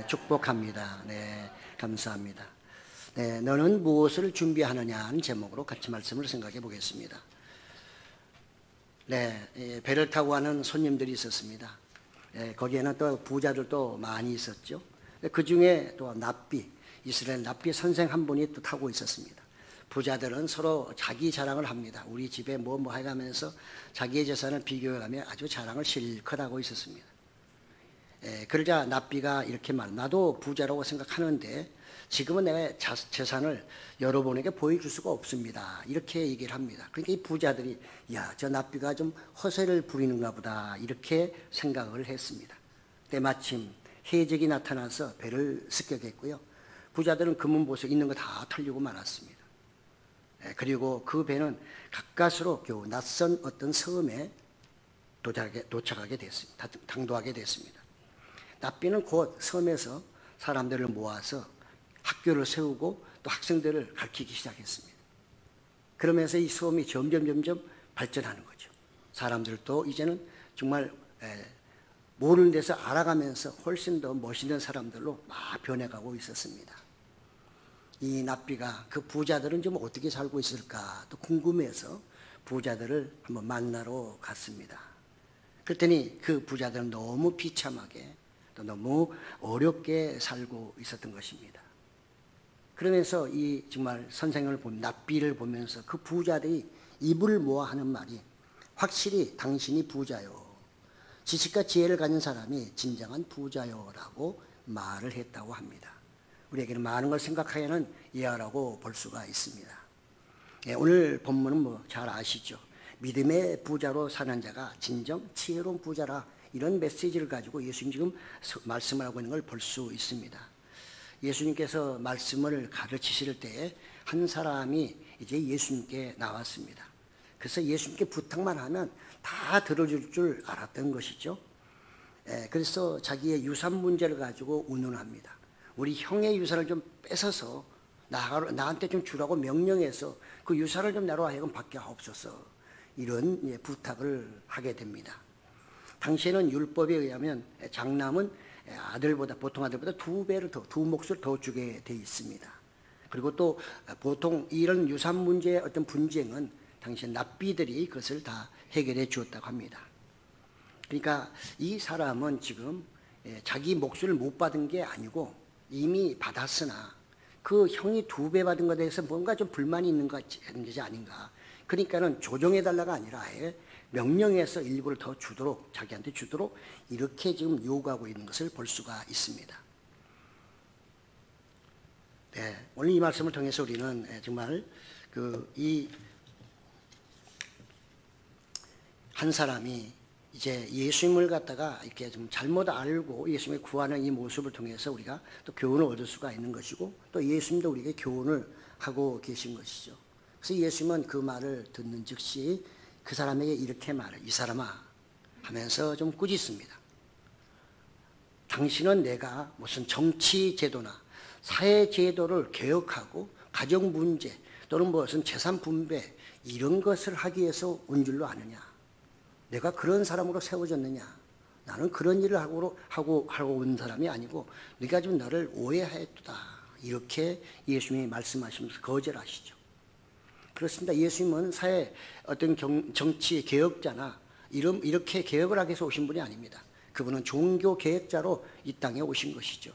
축복합니다. 네, 감사합니다. 네, 너는 무엇을 준비하느냐 하는 제목으로 같이 말씀을 생각해 보겠습니다. 네, 배를 타고 가는 손님들이 있었습니다. 네, 거기에는 또 부자들도 많이 있었죠. 그 중에 또 납비, 이스라엘 납비 선생 한 분이 또 타고 있었습니다. 부자들은 서로 자기 자랑을 합니다. 우리 집에 뭐 해가면서 자기의 재산을 비교해가며 아주 자랑을 실컷 하고 있었습니다. 그러자 납비가 이렇게 나도 부자라고 생각하는데 지금은 내 재산을 여러분에게 보여줄 수가 없습니다. 이렇게 얘기를 합니다. 그러니까 이 부자들이 야, 저 납비가 좀 허세를 부리는가 보다 이렇게 생각을 했습니다. 때마침 해적이 나타나서 배를 습격했고요. 부자들은 금은보석 있는 거 다 털리고 말았습니다. 그리고 그 배는 가까스로 겨우 낯선 어떤 섬에 도착하게 됐습니다. 당도하게 됐습니다. 납비는 곧 섬에서 사람들을 모아서 학교를 세우고 또 학생들을 가르치기 시작했습니다. 그러면서 이 섬이 점점 발전하는 거죠. 사람들도 이제는 정말 모르는 데서 알아가면서 훨씬 더 멋있는 사람들로 막 변해가고 있었습니다. 이 납비가 그 부자들은 좀 어떻게 살고 있을까 또 궁금해서 부자들을 한번 만나러 갔습니다. 그랬더니 그 부자들은 너무 비참하게 또 너무 어렵게 살고 있었던 것입니다. 그러면서 이 정말 선생을 납비를 보면서 그 부자들이 입을 모아 하는 말이 확실히 당신이 부자요. 지식과 지혜를 가진 사람이 진정한 부자요라고 말을 했다고 합니다. 우리에게는 많은 걸 생각하여는 이해하라고 볼 수가 있습니다. 오늘 본문은 잘 아시죠? 믿음의 부자로 사는 자가 진정 지혜로운 부자라 이런 메시지를 가지고 예수님 지금 말씀을 하고 있는 걸 볼 수 있습니다. 예수님께서 말씀을 가르치실 때에 한 사람이 이제 예수님께 나왔습니다. 그래서 예수님께 부탁만 하면 다 들어줄 줄 알았던 것이죠. 그래서 자기의 유산 문제를 가지고 운운합니다. 우리 형의 유산을 좀 뺏어서 나한테 좀 주라고 명령해서 그 유산을 좀 나로 하여금 받게 하옵소서. 이런 부탁을 하게 됩니다. 당시에는 율법에 의하면 장남은 보통 아들보다 두 몫을 더 주게 돼 있습니다. 그리고 또 보통 이런 유산 문제의 어떤 분쟁은 당시 납비들이 그것을 다 해결해 주었다고 합니다. 그러니까 이 사람은 지금 자기 몫을 못 받은 게 아니고 이미 받았으나 그 형이 2배 받은 것에 대해서 뭔가 좀 불만이 있는 것이 아닌가. 그러니까는 조정해달라가 아니라 아예 명령해서 일부를 더 주도록 자기한테 주도록 이렇게 지금 요구하고 있는 것을 볼 수가 있습니다. 네, 오늘 이 말씀을 통해서 우리는 정말 이 한 사람이 이제 예수님을 갖다가 이렇게 좀 잘못 알고 예수님을 구하는 이 모습을 통해서 우리가 또 교훈을 얻을 수가 있는 것이고 또 예수님도 우리에게 교훈을 하고 계신 것이죠. 그래서 예수님은 그 말을 듣는 즉시 그 사람에게 이렇게 말해요. 이 사람아 하면서 좀 꾸짖습니다. 당신은 내가 무슨 정치 제도나 사회 제도를 개혁하고 가정 문제 또는 무슨 재산 분배 이런 것을 하기 위해서 온 줄로 아느냐. 내가 그런 사람으로 세워졌느냐. 나는 그런 일을 하고 온 사람이 아니고 네가 좀 나를 오해하였다. 이렇게 예수님이 말씀하시면서 거절하시죠. 그렇습니다. 예수님은 사회 어떤 정치 개혁자나 이렇게 개혁을 하기 위해서 오신 분이 아닙니다. 그분은 종교 개혁자로 이 땅에 오신 것이죠.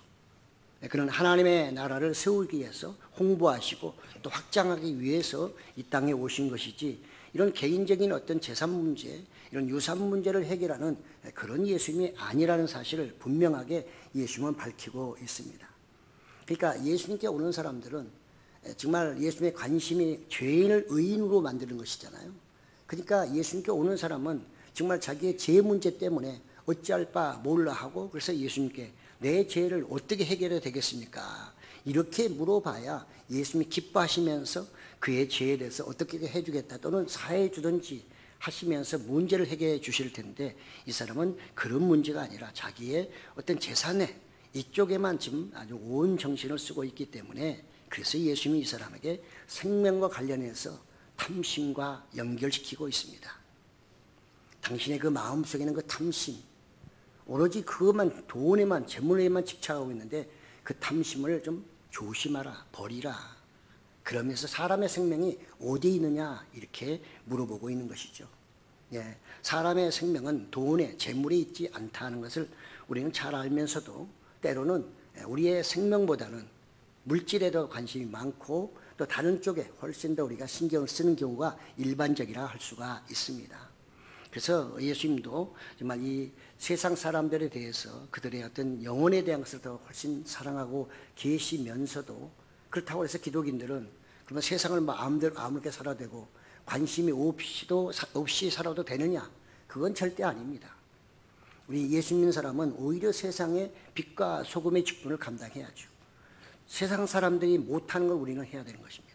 그는 하나님의 나라를 세우기 위해서 홍보하시고 또 확장하기 위해서 이 땅에 오신 것이지 이런 개인적인 어떤 재산 문제, 이런 유산 문제를 해결하는 그런 예수님이 아니라는 사실을 분명하게 예수님은 밝히고 있습니다. 그러니까 예수님께 오는 사람들은 정말 예수님의 관심이 죄인을 의인으로 만드는 것이잖아요. 그러니까 예수님께 오는 사람은 정말 자기의 죄 문제 때문에 어찌할 바 몰라 하고 그래서 예수님께 내 죄를 어떻게 해결해야 되겠습니까? 이렇게 물어봐야 예수님이 기뻐하시면서 그의 죄에 대해서 어떻게 해주겠다 또는 사해 주든지 하시면서 문제를 해결해 주실 텐데 이 사람은 그런 문제가 아니라 자기의 어떤 재산에 이쪽에만 지금 아주 온 정신을 쓰고 있기 때문에 그래서 예수님이 이 사람에게 생명과 관련해서 탐심과 연결시키고 있습니다. 당신의 그 마음속에 있는 그 탐심 오로지 그것만, 돈에만, 재물에만 집착하고 있는데 그 탐심을 좀 조심하라, 버리라. 그러면서 사람의 생명이 어디에 있느냐 이렇게 물어보고 있는 것이죠. 예, 사람의 생명은 돈에, 재물에 있지 않다는 것을 우리는 잘 알면서도 때로는 우리의 생명보다는 물질에 더 관심이 많고 또 다른 쪽에 훨씬 더 우리가 신경을 쓰는 경우가 일반적이라 할 수가 있습니다. 그래서 예수님도 정말 이 세상 사람들에 대해서 그들의 어떤 영혼에 대한 것을 더 훨씬 사랑하고 계시면서도 그렇다고 해서 기독인들은 그러면 세상을 마음대로 아무렇게 살아도 되고 관심이 없이 살아도 되느냐? 그건 절대 아닙니다. 우리 예수 믿는 사람은 오히려 세상의 빛과 소금의 직분을 감당해야죠. 세상 사람들이 못하는 걸 우리는 해야 되는 것입니다.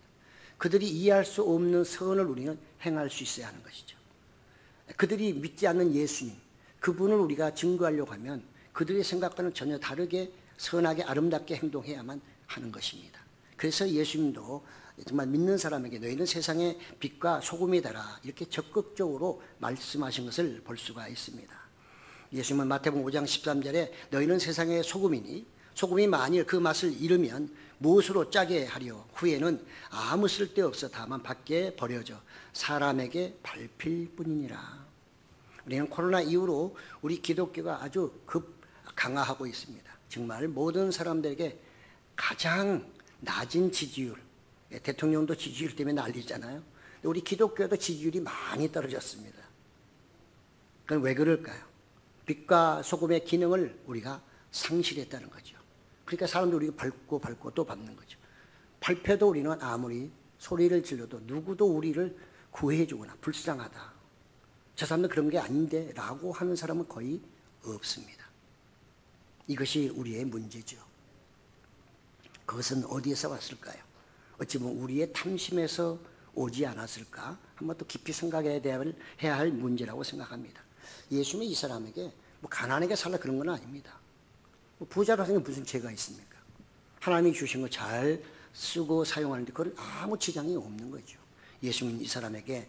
그들이 이해할 수 없는 선을 우리는 행할 수 있어야 하는 것이죠. 그들이 믿지 않는 예수님, 그분을 우리가 증거하려고 하면 그들의 생각과는 전혀 다르게 선하게 아름답게 행동해야만 하는 것입니다. 그래서 예수님도 정말 믿는 사람에게 너희는 세상의 빛과 소금이다라 이렇게 적극적으로 말씀하신 것을 볼 수가 있습니다. 예수님은 마태복음 5장 13절에 너희는 세상의 소금이니 소금이 만일 그 맛을 잃으면 무엇으로 짜게 하려 후에는 아무 쓸데없어 다만 밖에 버려져 사람에게 밟힐 뿐이니라. 우리는 코로나 이후로 우리 기독교가 아주 강화하고 있습니다. 정말 모든 사람들에게 가장 낮은 지지율, 대통령도 지지율 때문에 난리잖아요. 우리 기독교도 지지율이 많이 떨어졌습니다. 그건 왜 그럴까요? 빛과 소금의 기능을 우리가 상실했다는 거죠. 그러니까 사람들이 우리가 밟고 또 밟는 거죠. 밟혀도 우리는 아무리 소리를 질러도 누구도 우리를 구해주거나 불쌍하다, 저 사람은 그런 게 아닌데 라고 하는 사람은 거의 없습니다. 이것이 우리의 문제죠. 그것은 어디에서 왔을까요? 어찌 보면 우리의 탐심에서 오지 않았을까? 한번 또 깊이 생각해야 할 문제라고 생각합니다. 예수님이 이 사람에게 뭐 가난하게 살라 그런 건 아닙니다. 뭐 부자로 사는 게 무슨 죄가 있습니까? 하나님이 주신 거 잘 쓰고 사용하는데 그건 아무 지장이 없는 거죠. 예수님은 이 사람에게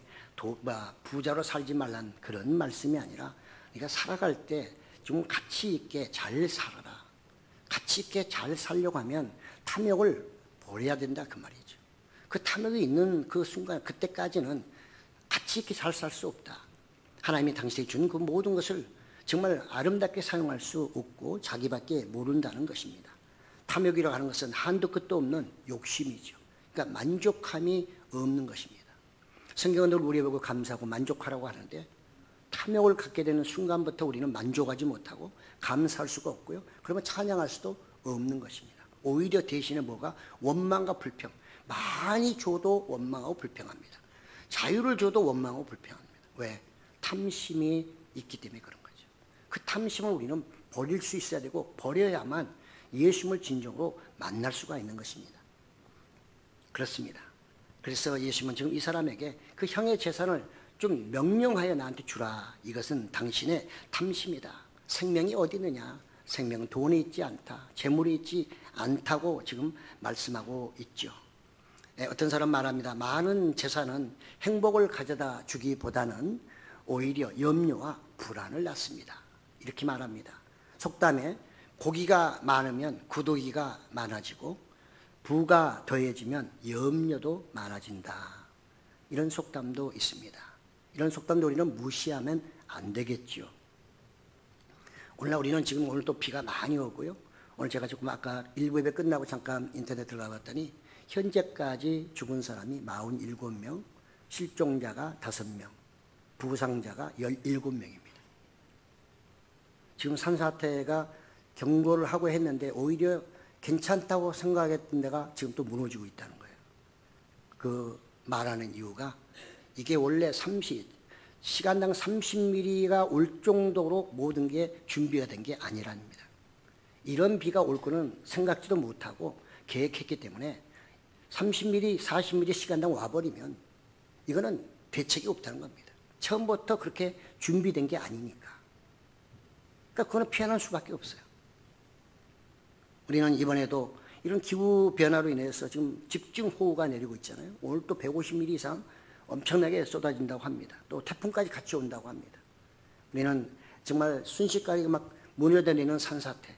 부자로 살지 말라는 그런 말씀이 아니라 네가 살아갈 때 좀 가치 있게 잘 살아라. 가치 있게 잘 살려고 하면 탐욕을 버려야 된다 그 말이죠. 그 탐욕이 있는 그 순간 그때까지는 가치 있게 잘 살 수 없다. 하나님이 당신에게 준 그 모든 것을 정말 아름답게 사용할 수 없고 자기밖에 모른다는 것입니다. 탐욕이라고 하는 것은 한도 끝도 없는 욕심이죠. 그러니까 만족함이 없는 것입니다. 성경은 늘 우리에 보고 감사하고 만족하라고 하는데 탐욕을 갖게 되는 순간부터 우리는 만족하지 못하고 감사할 수가 없고요. 그러면 찬양할 수도 없는 것입니다. 오히려 대신에 뭐가? 원망과 불평. 많이 줘도 원망하고 불평합니다. 자유를 줘도 원망하고 불평합니다. 왜? 탐심이 있기 때문에 그런 거죠. 그 탐심을 우리는 버릴 수 있어야 되고 버려야만 예수님을 진정으로 만날 수가 있는 것입니다. 그렇습니다. 그래서 예수님은 지금 이 사람에게 그 형의 재산을 좀 명령하여 나한테 주라. 이것은 당신의 탐심이다. 생명이 어디 있느냐? 생명은 돈에 있지 않다. 재물이 있지 않다고 지금 말씀하고 있죠. 어떤 사람 말합니다. 많은 재산은 행복을 가져다 주기보다는 오히려 염려와 불안을 낳습니다. 이렇게 말합니다. 속담에 고기가 많으면 구더기가 많아지고 부가 더해지면 염려도 많아진다. 이런 속담도 있습니다. 이런 속담도 우리는 무시하면 안 되겠죠. 오늘날 우리는 지금 오늘 또 비가 많이 오고요. 오늘 제가 조금 아까 일부 예배 끝나고 잠깐 인터넷 들어가 봤더니 현재까지 죽은 사람이 47명, 실종자가 5명, 부상자가 17명입니다. 지금 산사태가 경고를 하고 했는데 오히려 괜찮다고 생각했던 데가 지금 또 무너지고 있다는 거예요. 그 말하는 이유가 이게 원래 시간당 30mm가 올 정도로 모든 게 준비가 된 게 아니랍니다. 이런 비가 올 거는 생각지도 못하고 계획했기 때문에 30mm, 40mm 시간당 와버리면 이거는 대책이 없다는 겁니다. 처음부터 그렇게 준비된 게 아니니까. 그러니까 그거는 피하는 수밖에 없어요. 우리는 이번에도 이런 기후 변화로 인해서 지금 집중호우가 내리고 있잖아요. 오늘 또 150mm 이상 엄청나게 쏟아진다고 합니다. 또 태풍까지 같이 온다고 합니다. 우리는 정말 순식간에 막 무너져내리는 산사태.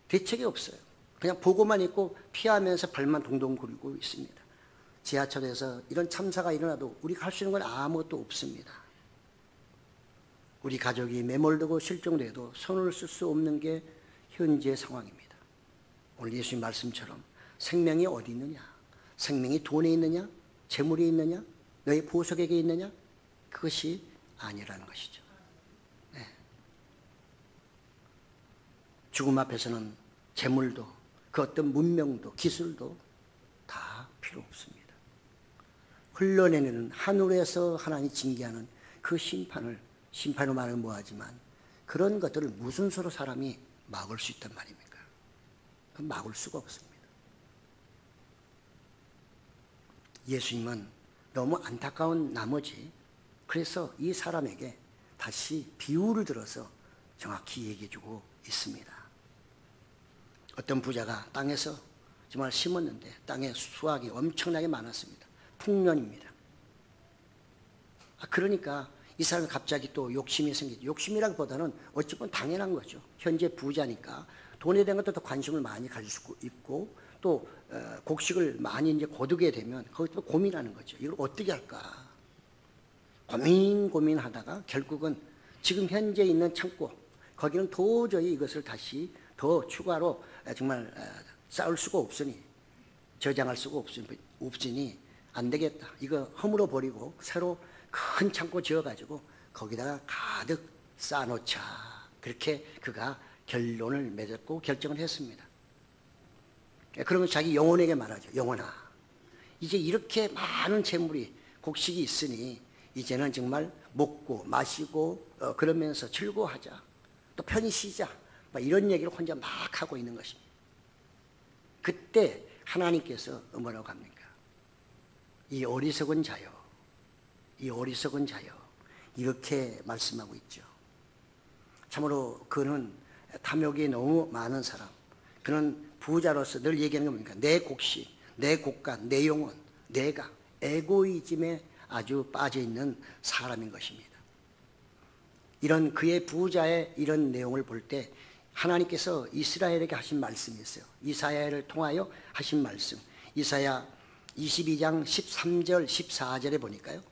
대책이 없어요. 그냥 보고만 있고 피하면서 발만 동동 구르고 있습니다. 지하철에서 이런 참사가 일어나도 우리가 할 수 있는 건 아무것도 없습니다. 우리 가족이 매몰되고 실종돼도 손을 쓸 수 없는 게 현재의 상황입니다. 오늘 예수님 말씀처럼 생명이 어디 있느냐? 생명이 돈에 있느냐? 재물이 있느냐? 너의 보석에게 있느냐? 그것이 아니라는 것이죠. 네. 죽음 앞에서는 재물도 그 어떤 문명도 기술도 다 필요 없습니다. 흘러내리는 하늘에서 하나님이 징계하는 그 심판으로 말하면 뭐하지만 그런 것들을 무슨 수로 사람이 막을 수 있단 말입니까? 그건 막을 수가 없습니다. 예수님은 너무 안타까운 나머지 그래서 이 사람에게 다시 비유를 들어서 정확히 얘기해주고 있습니다. 어떤 부자가 땅에서 정말 심었는데 땅에 수확이 엄청나게 많았습니다. 풍년입니다. 그러니까 이 사람이 갑자기 또 욕심이 생기죠. 욕심이라기보다는 어찌 보면 당연한 거죠. 현재 부자니까 돈에 대한 것도 더 관심을 많이 가질 수 있고 또 곡식을 많이 이제 거두게 되면 거기서 고민하는 거죠. 이걸 어떻게 할까? 고민하다가 결국은 지금 현재 있는 창고 거기는 도저히 이것을 다시 더 추가로 정말 쌓을 수가 없으니 저장할 수가 없으니 안 되겠다. 이거 허물어 버리고 새로 큰 창고 지어가지고 거기다가 가득 쌓아놓자. 그렇게 그가 결론을 맺었고 결정을 했습니다. 그러면 자기 영혼에게 말하죠. 영혼아, 이제 이렇게 많은 재물이 곡식이 있으니 이제는 정말 먹고 마시고 그러면서 즐거워하자. 또 편히 쉬자. 이런 얘기를 혼자 막 하고 있는 것입니다. 그때 하나님께서 뭐라고 합니까? 이 어리석은 자여, 이 어리석은 자여, 이렇게 말씀하고 있죠. 참으로 그는 탐욕이 너무 많은 사람, 그는 부자로서 늘 얘기하는 게 뭡니까? 내 곡식, 내 곡간, 내 영혼, 내가 에고이즘에 아주 빠져있는 사람인 것입니다. 이런 그의 부자의 이런 내용을 볼 때 하나님께서 이스라엘에게 하신 말씀이 있어요. 이사야를 통하여 하신 말씀. 이사야 22장 13절 14절에 보니까요.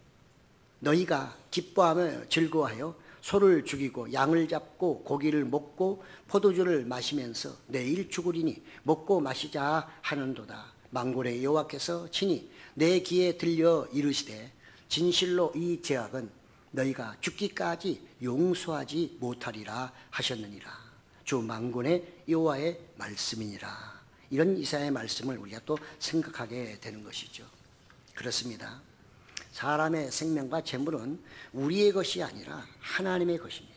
너희가 기뻐하며 즐거워하여 소를 죽이고 양을 잡고 고기를 먹고 포도주를 마시면서 내일 죽으리니 먹고 마시자 하는도다. 만군의 여호와께서 친히 내 귀에 들려 이르시되 진실로 이 죄악은 너희가 죽기까지 용서하지 못하리라 하셨느니라. 주 만군의 여호와의 말씀이니라. 이런 이사야의 말씀을 우리가 또 생각하게 되는 것이죠. 그렇습니다. 사람의 생명과 재물은 우리의 것이 아니라 하나님의 것입니다.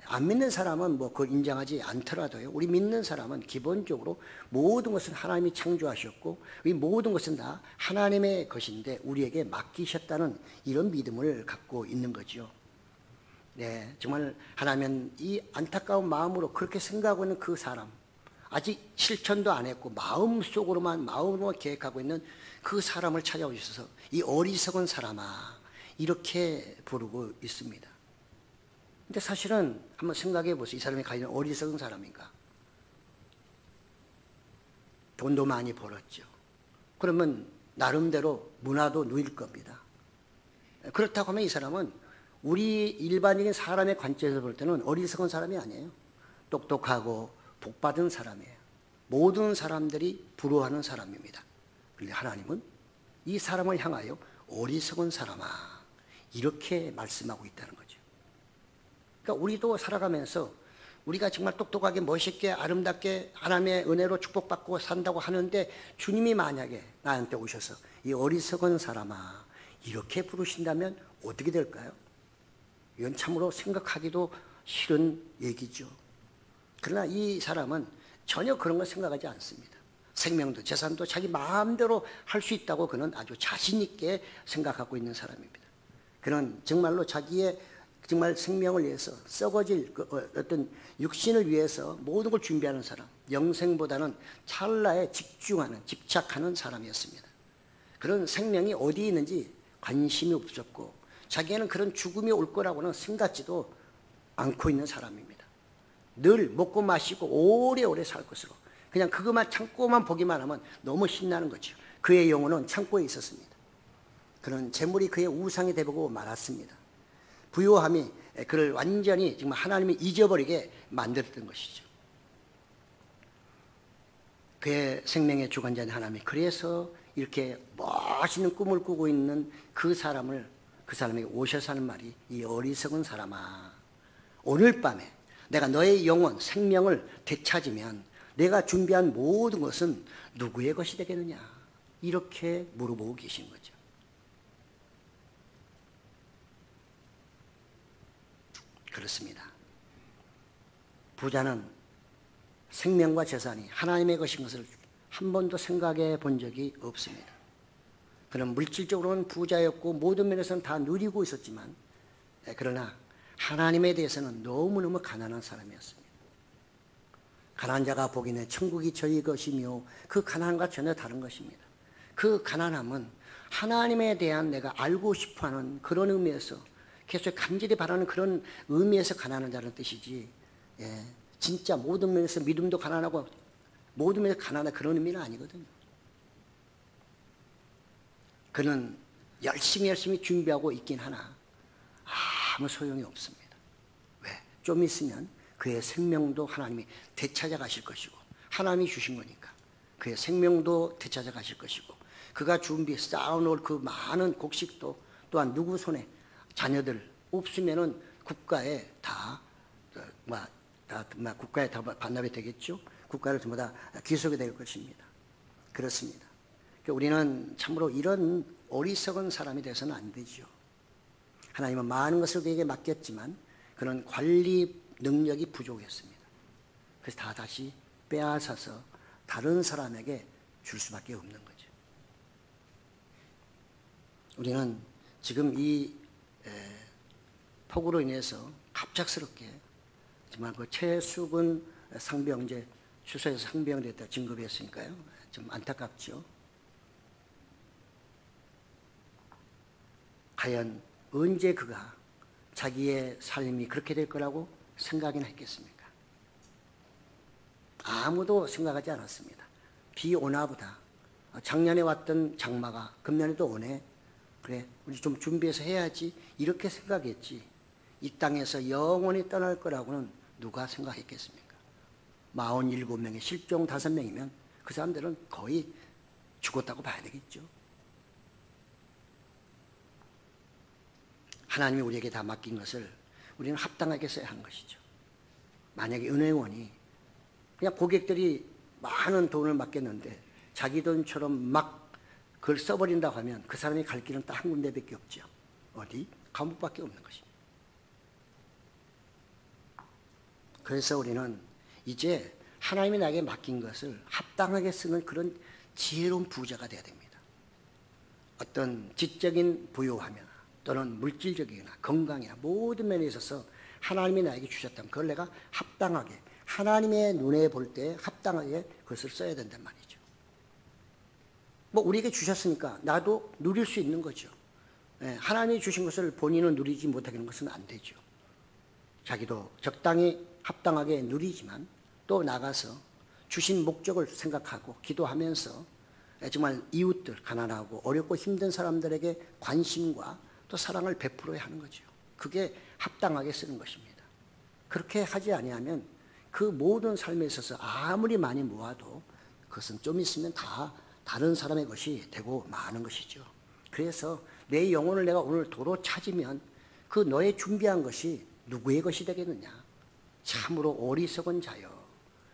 안 믿는 사람은 그걸 인정하지 않더라도요. 우리 믿는 사람은 기본적으로 모든 것은 하나님이 창조하셨고 이 모든 것은 다 하나님의 것인데 우리에게 맡기셨다는 이런 믿음을 갖고 있는 거죠. 네, 정말 하나님은 이 안타까운 마음으로 그렇게 생각하고 있는 그 사람, 아직 실천도 안 했고 마음으로만 계획하고 있는 그 사람을 찾아오셔서 이 어리석은 사람아 이렇게 부르고 있습니다. 근데 사실은 한번 생각해 보세요. 이 사람이 과연 어리석은 사람인가? 돈도 많이 벌었죠. 그러면 나름대로 문화도 누릴 겁니다. 그렇다고 하면 이 사람은 우리 일반적인 사람의 관점에서 볼 때는 어리석은 사람이 아니에요. 똑똑하고 복받은 사람이에요. 모든 사람들이 부러워하는 사람입니다. 그런데 하나님은 이 사람을 향하여 어리석은 사람아 이렇게 말씀하고 있다는 거죠. 그러니까 우리도 살아가면서 우리가 정말 똑똑하게 멋있게 아름답게 하나님의 은혜로 축복받고 산다고 하는데 주님이 만약에 나한테 오셔서 이 어리석은 사람아 이렇게 부르신다면 어떻게 될까요? 이건 참으로 생각하기도 싫은 얘기죠. 그러나 이 사람은 전혀 그런 걸 생각하지 않습니다. 생명도 재산도 자기 마음대로 할 수 있다고 그는 아주 자신 있게 생각하고 있는 사람입니다. 그는 정말로 자기의 정말 생명을 위해서 썩어질 어떤 육신을 위해서 모든 걸 준비하는 사람, 영생보다는 찰나에 집착하는 사람이었습니다. 그런 생명이 어디에 있는지 관심이 없었고 자기에는 그런 죽음이 올 거라고는 생각지도 않고 있는 사람입니다. 늘 먹고 마시고 오래오래 살 것으로. 그냥 그것만 참고만 보기만 하면 너무 신나는 거죠. 그의 영혼은 창고에 있었습니다. 그는 재물이 그의 우상이 되고 말았습니다. 부요함이 그를 완전히 정말 하나님이 잊어버리게 만들었던 것이죠. 그의 생명의 주관자인 하나님이 그래서 이렇게 멋있는 꿈을 꾸고 있는 그 사람에게 오셔서 하는 말이, 이 어리석은 사람아, 오늘 밤에 내가 너의 영혼, 생명을 되찾으면 내가 준비한 모든 것은 누구의 것이 되겠느냐, 이렇게 물어보고 계신 거죠. 그렇습니다. 부자는 생명과 재산이 하나님의 것인 것을 한 번도 생각해 본 적이 없습니다. 그는 물질적으로는 부자였고 모든 면에서는 다 누리고 있었지만, 그러나 하나님에 대해서는 너무너무 가난한 사람이었습니다. 가난한 자가 보기에 천국이 저희 것이며 그 가난함과 전혀 다른 것입니다. 그 가난함은 하나님에 대한 내가 알고 싶어하는 그런 의미에서, 계속 간절히 바라는 그런 의미에서 가난한 자라는 뜻이지, 진짜 모든 면에서 믿음도 가난하고 모든 면에서 가난한 그런 의미는 아니거든요. 그는 열심히 준비하고 있긴 하나 아무 소용이 없습니다. 왜? 좀 있으면 그의 생명도 하나님이 되찾아 가실 것이고, 하나님이 주신 거니까 그의 생명도 되찾아 가실 것이고, 그가 쌓아놓을 그 많은 곡식도 또한 누구 손에, 자녀들 없으면은 국가에 국가에 다 반납이 되겠죠. 국가를 전부 다 귀속이 될 것입니다. 그렇습니다. 우리는 참으로 이런 어리석은 사람이 되어서는 안 되죠. 하나님은 많은 것을 그에게 맡겼지만 그는 관리 능력이 부족했습니다. 그래서 다시 빼앗아서 다른 사람에게 줄 수밖에 없는 거죠. 우리는 지금 이 폭우로 인해서 갑작스럽게 정말 그 최수근 상병제 주소에서 상병됐다 진급했으니까요. 좀 안타깝죠. 과연 언제 그가 자기의 삶이 그렇게 될 거라고 생각이나 했겠습니까? 아무도 생각하지 않았습니다. 비 오나 보다. 작년에 왔던 장마가 금년에도 오네. 그래, 우리 좀 준비해서 해야지. 이렇게 생각했지. 이 땅에서 영원히 떠날 거라고는 누가 생각했겠습니까? 47명의 실종 5명이면 그 사람들은 거의 죽었다고 봐야 되겠죠. 하나님이 우리에게 다 맡긴 것을 우리는 합당하게 써야 하는 것이죠. 만약에 은행원이 그냥 고객들이 많은 돈을 맡겼는데 자기 돈처럼 막 그걸 써버린다고 하면 그 사람이 갈 길은 딱 한 군데밖에 없죠. 어디? 감옥밖에 없는 것입니다. 그래서 우리는 이제 하나님이 나에게 맡긴 것을 합당하게 쓰는 그런 지혜로운 부자가 되어야 됩니다. 어떤 지적인 부유하면 또는 물질적이나 건강이나 모든 면에 있어서 하나님이 나에게 주셨다면 그걸 내가 합당하게, 하나님의 눈에 볼 때 합당하게 그것을 써야 된단 말이죠. 뭐 우리에게 주셨으니까 나도 누릴 수 있는 거죠. 하나님이 주신 것을 본인은 누리지 못하게 하는 것은 안 되죠. 자기도 적당히 합당하게 누리지만 또 나가서 주신 목적을 생각하고 기도하면서 정말 이웃들, 가난하고 어렵고 힘든 사람들에게 관심과 또 사랑을 베풀어야 하는 거죠. 그게 합당하게 쓰는 것입니다. 그렇게 하지 아니하면 그 모든 삶에 있어서 아무리 많이 모아도 그것은 좀 있으면 다 다른 사람의 것이 되고 마는 것이죠. 그래서 내 영혼을 내가 오늘 도로 찾으면 그 너의 준비한 것이 누구의 것이 되겠느냐. 참으로 어리석은 자여.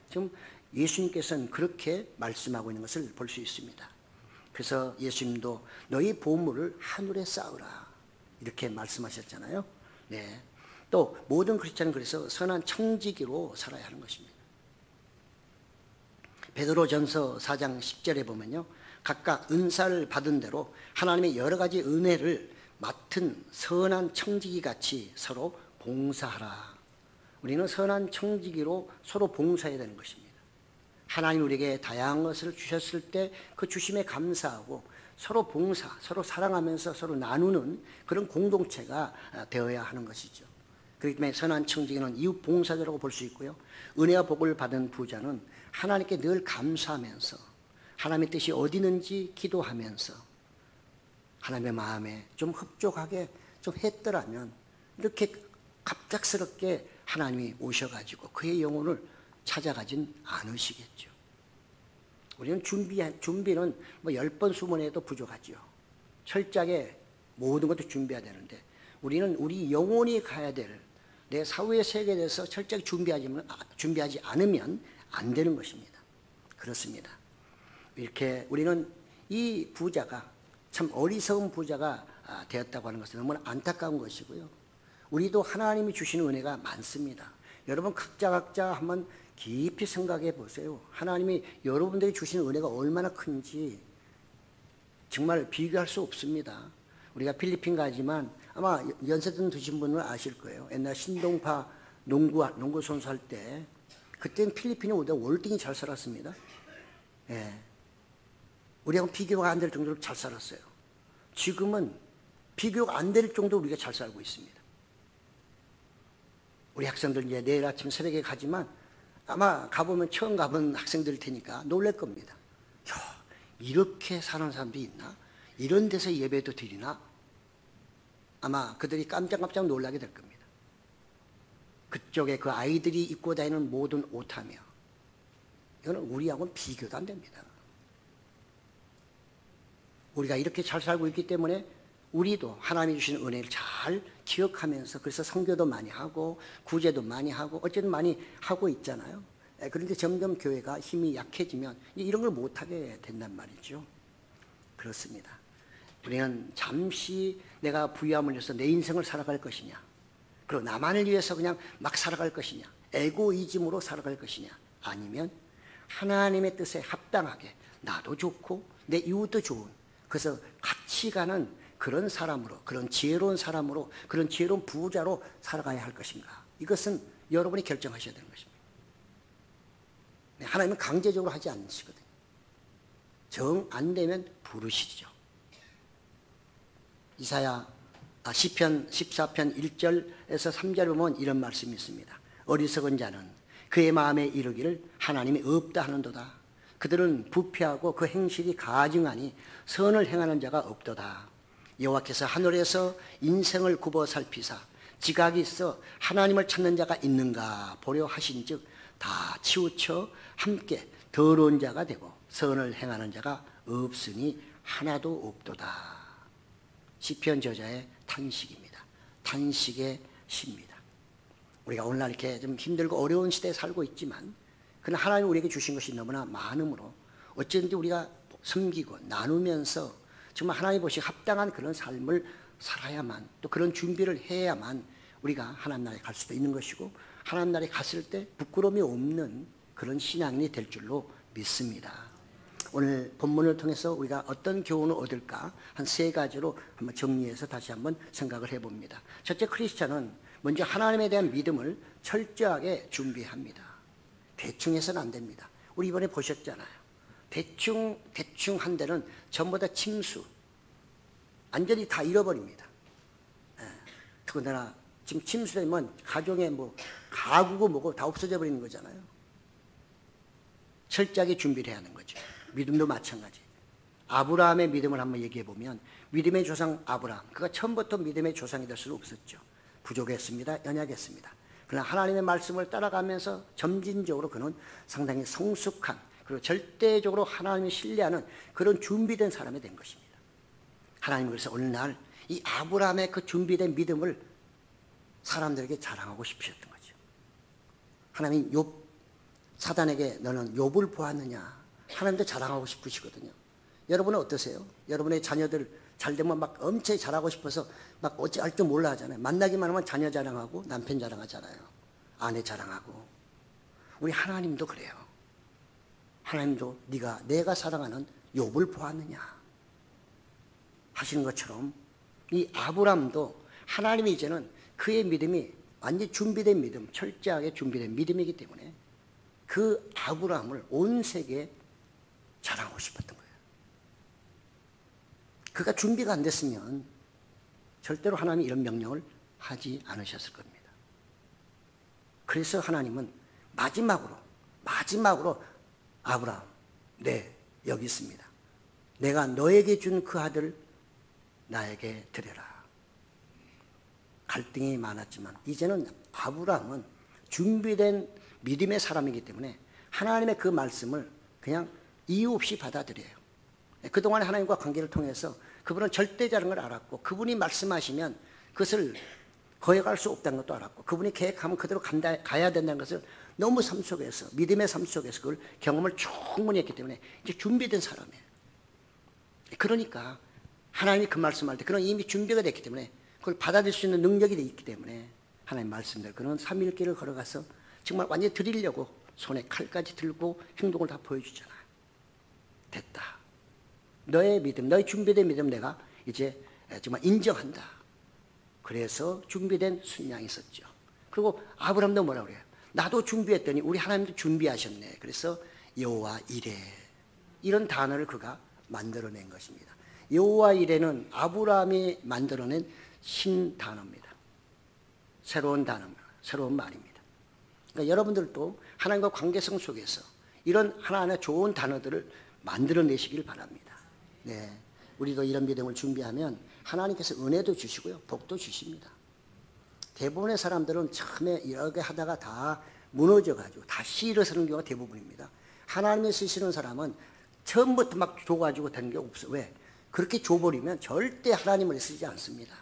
지금 예수님께서는 그렇게 말씀하고 있는 것을 볼 수 있습니다. 그래서 예수님도 너희 보물을 하늘에 쌓으라 이렇게 말씀하셨잖아요. 네. 또 모든 크리스찬은 그래서 선한 청지기로 살아야 하는 것입니다. 베드로전서 4장 10절에 보면요, 각각 은사를 받은 대로 하나님의 여러 가지 은혜를 맡은 선한 청지기 같이 서로 봉사하라. 우리는 선한 청지기로 서로 봉사해야 되는 것입니다. 하나님 우리에게 다양한 것을 주셨을 때 그 주심에 감사하고 서로 봉사, 서로 사랑하면서 서로 나누는 그런 공동체가 되어야 하는 것이죠. 그렇기 때문에 선한 청지기는 이웃 봉사자라고 볼 수 있고요. 은혜와 복을 받은 부자는 하나님께 늘 감사하면서 하나님의 뜻이 어디 있는지 기도하면서 하나님의 마음에 좀 흡족하게 좀 했더라면 이렇게 갑작스럽게 하나님이 오셔가지고 그의 영혼을 찾아가진 않으시겠죠. 우리는 준비는 뭐 10번 수문해도 부족하죠. 철저하게 모든 것도 준비해야 되는데 우리는 우리 영혼이 가야 될 내 사후의 세계에 대해서 철저하게 준비하지 않으면 안 되는 것입니다. 그렇습니다. 이렇게 우리는 이 부자가 참 어리석은 부자가 되었다고 하는 것은 너무나 안타까운 것이고요. 우리도 하나님이 주시는 은혜가 많습니다. 여러분 각자 한번 깊이 생각해 보세요. 하나님이 여러분들이 주시는 은혜가 얼마나 큰지 정말 비교할 수 없습니다. 우리가 필리핀 가지만 아마 연세든 드신 분은 아실 거예요. 옛날 신동파 농구 선수 할 때 그때는 필리핀이 월등히 잘 살았습니다. 예. 우리하고 비교가 안 될 정도로 잘 살았어요. 지금은 비교가 안 될 정도로 우리가 잘 살고 있습니다. 우리 학생들 이제 내일 아침 새벽에 가지만 아마 가보면 처음 가본 학생들일 테니까 놀랄 겁니다. 야, 이렇게 사는 사람도 있나? 이런 데서 예배도 드리나? 아마 그들이 깜짝깜짝 놀라게 될 겁니다. 그쪽에 그 아이들이 입고 다니는 모든 옷하며 이거는 우리하고는 비교도 안 됩니다. 우리가 이렇게 잘 살고 있기 때문에 우리도 하나님이 주시는 은혜를 잘 기억하면서 그래서 선교도 많이 하고 구제도 많이 하고 어쨌든 많이 하고 있잖아요. 그런데 점점 교회가 힘이 약해지면 이런 걸 못하게 된단 말이죠. 그렇습니다. 우리는 잠시 내가 부유함을 위해서 내 인생을 살아갈 것이냐, 그리고 나만을 위해서 그냥 막 살아갈 것이냐, 에고이즘으로 살아갈 것이냐, 아니면 하나님의 뜻에 합당하게 나도 좋고 내 이웃도 좋은, 그래서 같이 가는 그런 사람으로, 그런 지혜로운 사람으로, 그런 지혜로운 부자로 살아가야 할 것인가. 이것은 여러분이 결정하셔야 되는 것입니다. 하나님은 강제적으로 하지 않으시거든요. 정 안 되면 부르시죠. 시편 14편 1절에서 3절 보면 이런 말씀이 있습니다. 어리석은 자는 그의 마음에 이르기를 하나님이 없다 하는도다. 그들은 부패하고 그 행실이 가증하니 선을 행하는 자가 없도다. 여호와께서 하늘에서 인생을 굽어 살피사 지각이 있어 하나님을 찾는 자가 있는가 보려 하신즉 다 치우쳐 함께 더러운 자가 되고 선을 행하는 자가 없으니 하나도 없도다. 시편 저자의 탄식입니다. 탄식의 시입니다. 우리가 오늘날 이렇게 좀 힘들고 어려운 시대에 살고 있지만 그러나 하나님이 우리에게 주신 것이 너무나 많으므로 어쨌든지 우리가 섬기고 나누면서 정말 하나님 보시기에 합당한 그런 삶을 살아야만, 또 그런 준비를 해야만 우리가 하나님 나라에 갈 수도 있는 것이고 하나님 나라에 갔을 때 부끄러움이 없는 그런 신앙인이 될 줄로 믿습니다. 오늘 본문을 통해서 우리가 어떤 교훈을 얻을까 한 3가지로 한번 정리해서 다시 한번 생각을 해봅니다. 첫째, 크리스찬은 먼저 하나님에 대한 믿음을 철저하게 준비합니다. 대충 해서는 안 됩니다. 우리 이번에 보셨잖아요. 대충 한 데는 전부 다 침수, 완전히 다 잃어버립니다. 더군다나 지금 침수되면 가정에 뭐 가구고 뭐고 다 없어져 버리는 거잖아요. 철저하게 준비를 해야 하는 거죠. 믿음도 마찬가지. 아브라함의 믿음을 한번 얘기해 보면 믿음의 조상 아브라함, 그가 처음부터 믿음의 조상이 될 수는 없었죠. 부족했습니다. 연약했습니다. 그러나 하나님의 말씀을 따라가면서 점진적으로 그는 상당히 성숙한, 그리고 절대적으로 하나님을 신뢰하는 그런 준비된 사람이 된 것입니다. 하나님은 그래서 어느 날 이 아브라함의 그 준비된 믿음을 사람들에게 자랑하고 싶으셨던 거죠. 하나님 사단에게 너는 욥을 보았느냐, 하나님도 자랑하고 싶으시거든요. 여러분은 어떠세요? 여러분의 자녀들 잘 되면 막 엄청 잘하고 싶어서 막 어찌할 줄 몰라 하잖아요. 만나기만 하면 자녀 자랑하고 남편 자랑하잖아요. 아내 자랑하고. 우리 하나님도 그래요. 하나님도 내가 사랑하는 욥을 보았느냐 하시는 것처럼 이 아브람도 하나님이 이제는 그의 믿음이 완전히 준비된 믿음, 철저하게 준비된 믿음이기 때문에 그 아브람을 온 세계에 자랑하고 싶었던 거예요. 그가 준비가 안 됐으면 절대로 하나님이 이런 명령을 하지 않으셨을 겁니다. 그래서 하나님은 마지막으로 아브라함, 여기 있습니다. 내가 너에게 준 그 아들 나에게 드려라. 갈등이 많았지만 이제는 아브라함은 준비된 믿음의 사람이기 때문에 하나님의 그 말씀을 그냥 이유 없이 받아들여요. 그동안 하나님과 관계를 통해서 그분은 절대자라는 걸 알았고, 그분이 말씀하시면 그것을 거역할 수 없다는 것도 알았고, 그분이 계획하면 그대로 가야 된다는 것을 너무 삶 속에서, 믿음의 삶 속에서 그걸 경험을 충분히 했기 때문에 이제 준비된 사람이에요. 그러니까 하나님이 그 말씀할 때 그런 이미 준비가 됐기 때문에 그걸 받아들일 수 있는 능력이 있기 때문에 하나님 말씀대로 그는 3일 길을 걸어가서 정말 완전히 드리려고 손에 칼까지 들고 행동을 다 보여주잖아요. 됐다. 너의 믿음, 너의 준비된 믿음 내가 이제 정말 인정한다. 그래서 준비된 순양이 있었죠. 그리고 아브라함도 뭐라고 그래요? 나도 준비했더니 우리 하나님도 준비하셨네. 그래서 여호와 이레, 이런 단어를 그가 만들어낸 것입니다. 여호와 이레는 아브라함이 만들어낸 신단어입니다. 새로운 단어입니다. 새로운 말입니다. 그러니까 여러분들도 하나님과 관계성 속에서 이런 하나하나 좋은 단어들을 만들어내시길 바랍니다. 네, 우리도 이런 믿음을 준비하면 하나님께서 은혜도 주시고요, 복도 주십니다. 대부분의 사람들은 처음에 이렇게 하다가 다 무너져가지고 다시 일어서는 경우가 대부분입니다. 하나님을 쓰시는 사람은 처음부터 막 줘가지고 되는 게 없어. 왜? 그렇게 줘버리면 절대 하나님을 쓰지 않습니다.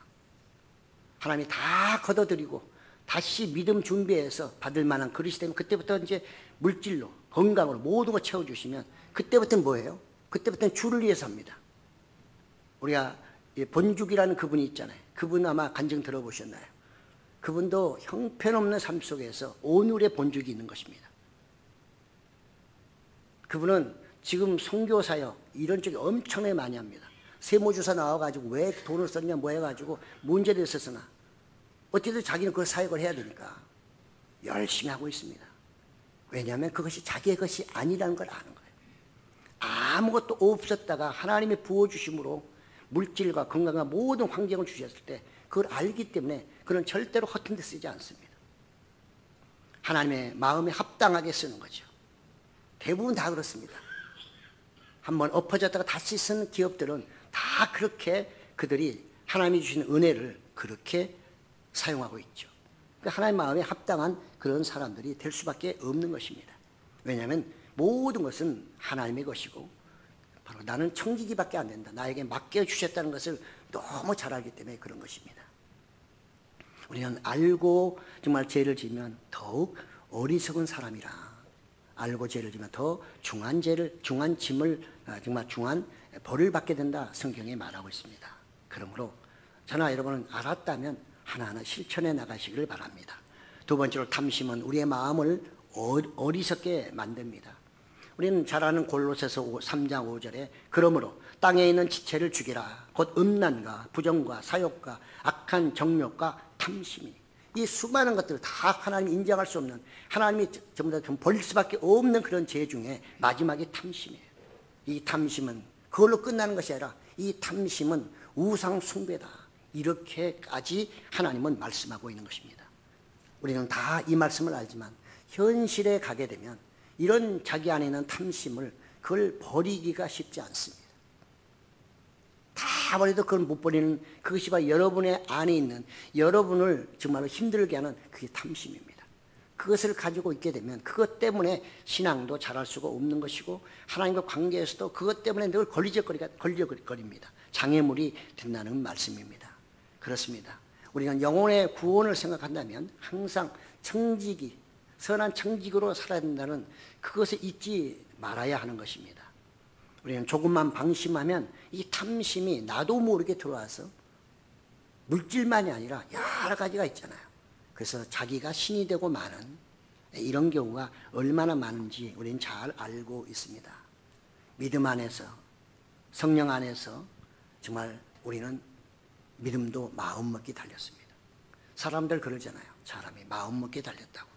하나님이 다 걷어들이고 다시 믿음 준비해서 받을 만한 그릇이 되면 그때부터 이제 물질로, 건강으로 모든 걸 채워주시면 그때부터는 뭐예요? 그때부터는 주를 위해서 합니다. 우리가 본죽이라는 그분이 있잖아요. 그분 아마 간증 들어보셨나요? 그분도 형편없는 삶 속에서 오늘의 본죽이 있는 것입니다. 그분은 지금 선교사역 이런 쪽에 엄청나게 많이 합니다. 세무조사 나와가지고 왜 돈을 썼냐 뭐 해가지고 문제도 있었으나 어쨌든 자기는 그 사역을 해야 되니까 열심히 하고 있습니다. 왜냐하면 그것이 자기의 것이 아니라는 걸 아는 거예요. 아무것도 없었다가 하나님의 부어주심으로 물질과 건강과 모든 환경을 주셨을 때 그걸 알기 때문에 그는 절대로 허튼 데 쓰지 않습니다. 하나님의 마음에 합당하게 쓰는 거죠. 대부분 다 그렇습니다. 한번 엎어졌다가 다시 쓰는 기업들은 다 그렇게 그들이 하나님이 주시는 은혜를 그렇게 사용하고 있죠. 그러니까 하나님 마음에 합당한 그런 사람들이 될 수밖에 없는 것입니다. 왜냐하면 모든 것은 하나님의 것이고 바로 나는 청지기밖에 안 된다. 나에게 맡겨주셨다는 것을 너무 잘 알기 때문에 그런 것입니다. 우리는 알고 정말 죄를 지면 더욱 어리석은 사람이라, 알고 죄를 지면 더 중한 짐을 정말 중한 벌을 받게 된다 성경에 말하고 있습니다. 그러므로 저나 여러분은 알았다면 하나하나 실천해 나가시기를 바랍니다. 두 번째로 탐심은 우리의 마음을 어리석게 만듭니다. 우리는 잘 아는 골로새서 3장 5절에 그러므로 땅에 있는 지체를 죽이라. 곧 음란과 부정과 사욕과 악한 정욕과 탐심이, 이 수많은 것들을 다 하나님이 인정할 수 없는, 하나님이 전부 다 버릴 수밖에 없는 그런 죄 중에 마지막이 탐심이에요. 이 탐심은 그걸로 끝나는 것이 아니라 이 탐심은 우상 숭배다. 이렇게까지 하나님은 말씀하고 있는 것입니다. 우리는 다 이 말씀을 알지만 현실에 가게 되면 이런 자기 안에 있는 탐심을 그걸 버리기가 쉽지 않습니다. 다 버려도 그걸 못 버리는 그것이 바로 여러분의 안에 있는, 여러분을 정말로 힘들게 하는 그게 탐심입니다. 그것을 가지고 있게 되면 그것 때문에 신앙도 잘할 수가 없는 것이고 하나님과 관계에서도 그것 때문에 늘 걸리적거립니다. 장애물이 된다는 말씀입니다. 그렇습니다. 우리는 영혼의 구원을 생각한다면 항상 청지기, 선한 청지기로 살아야 된다는 그것을 잊지 말아야 하는 것입니다. 우리는 조금만 방심하면 이 탐심이 나도 모르게 들어와서 물질만이 아니라 여러 가지가 있잖아요. 그래서 자기가 신이 되고 마는 이런 경우가 얼마나 많은지 우리는 잘 알고 있습니다. 믿음 안에서, 성령 안에서 정말 우리는 믿음도 마음먹기 달렸습니다. 사람들 그러잖아요. 사람이 마음먹기 달렸다고.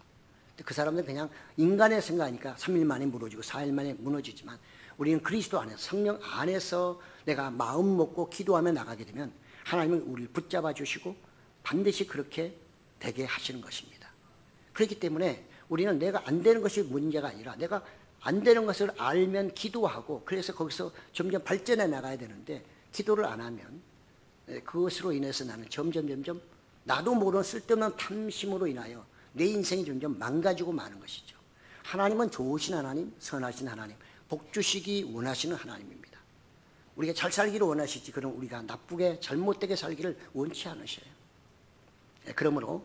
그 사람들은 그냥 인간의 생각이니까 3일 만에 무너지고 4일 만에 무너지지만 우리는 그리스도 안에서, 성령 안에서 내가 마음 먹고 기도하며 나가게 되면 하나님은 우리를 붙잡아 주시고 반드시 그렇게 되게 하시는 것입니다. 그렇기 때문에 우리는 내가 안 되는 것이 문제가 아니라 내가 안 되는 것을 알면 기도하고 그래서 거기서 점점 발전해 나가야 되는데 기도를 안 하면 그것으로 인해서 나는 점점 나도 모르는 쓸데없는 탐심으로 인하여 내 인생이 점점 망가지고 마는 것이죠. 하나님은 좋으신 하나님, 선하신 하나님, 복 주시기 원하시는 하나님입니다. 우리가 잘 살기를 원하시지 그럼 우리가 나쁘게 잘못되게 살기를 원치 않으셔요. 그러므로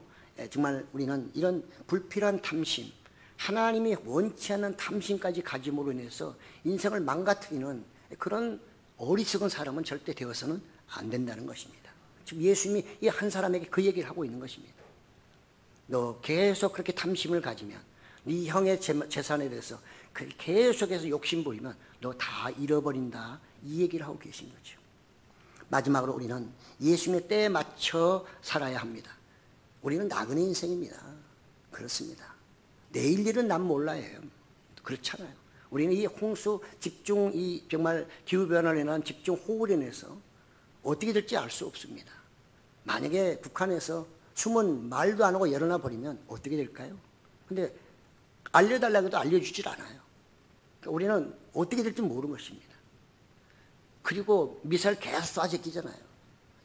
정말 우리는 이런 불필요한 탐심, 하나님이 원치 않는 탐심까지 가짐으로 인해서 인생을 망가뜨리는 그런 어리석은 사람은 절대 되어서는 안 된다는 것입니다. 지금 예수님이 이 한 사람에게 그 얘기를 하고 있는 것입니다. 너 계속 그렇게 탐심을 가지면 네 형의 재산에 대해서 계속해서 욕심 부리면 너 다 잃어버린다, 이 얘기를 하고 계신 거죠. 마지막으로 우리는 예수님의 때에 맞춰 살아야 합니다. 우리는 나그네 인생입니다. 그렇습니다. 내일 일은 난 몰라요. 그렇잖아요. 우리는 이 홍수 집중, 이 정말 기후변화로 인한 집중 호우로 인해서 어떻게 될지 알 수 없습니다. 만약에 북한에서 숨은 말도 안 하고 열어놔 버리면 어떻게 될까요? 근데 알려달라고 해도 알려주질 않아요. 그러니까 우리는 어떻게 될지 모르는 것입니다. 그리고 미사일 계속 쏴제끼잖아요.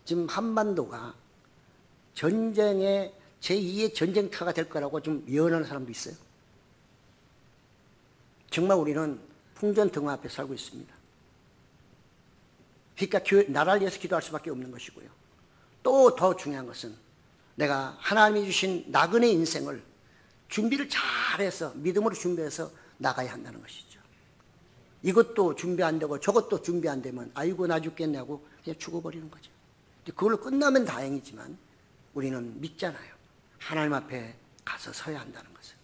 지금 한반도가 전쟁의 제2의 전쟁터가 될 거라고 좀 예언하는 사람도 있어요. 정말 우리는 풍전등화 앞에 살고 있습니다. 그러니까 나라를 위해서 기도할 수밖에 없는 것이고요. 또 더 중요한 것은 내가 하나님이 주신 나그네 인생을 준비를 잘해서 믿음으로 준비해서 나가야 한다는 것이죠. 이것도 준비 안 되고 저것도 준비 안 되면 아이고 나 죽겠네 하고 그냥 죽어버리는 거죠. 그걸로 끝나면 다행이지만 우리는 믿잖아요. 하나님 앞에 가서 서야 한다는 것을.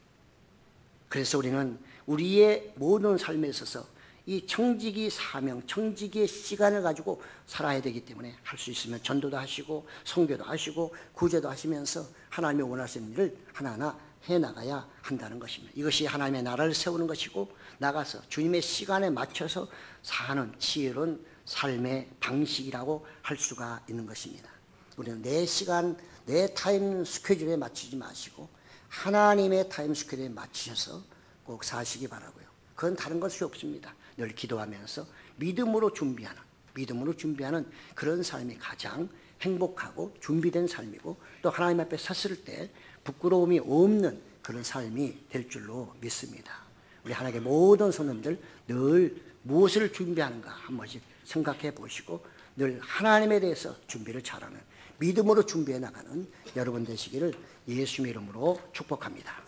그래서 우리는 우리의 모든 삶에 있어서 이 청지기 사명, 청지기의 시간을 가지고 살아야 되기 때문에 할 수 있으면 전도도 하시고 선교도 하시고 구제도 하시면서 하나님이 원하시는 일을 하나하나 해나가야 한다는 것입니다. 이것이 하나님의 나라를 세우는 것이고 나가서 주님의 시간에 맞춰서 사는 지혜로운 삶의 방식이라고 할 수가 있는 것입니다. 우리는 내 시간, 내 타임 스케줄에 맞추지 마시고 하나님의 타임 스케줄에 맞추셔서 꼭 사시기 바라고요. 그건 다른 것이 없습니다. 늘 기도하면서 믿음으로 준비하는 그런 삶이 가장 행복하고 준비된 삶이고 또 하나님 앞에 섰을 때 부끄러움이 없는 그런 삶이 될 줄로 믿습니다. 우리 하나님의 모든 손님들 늘 무엇을 준비하는가 한 번씩 생각해 보시고 늘 하나님에 대해서 준비를 잘하는 믿음으로 준비해 나가는 여러분 되시기를 예수님의 이름으로 축복합니다.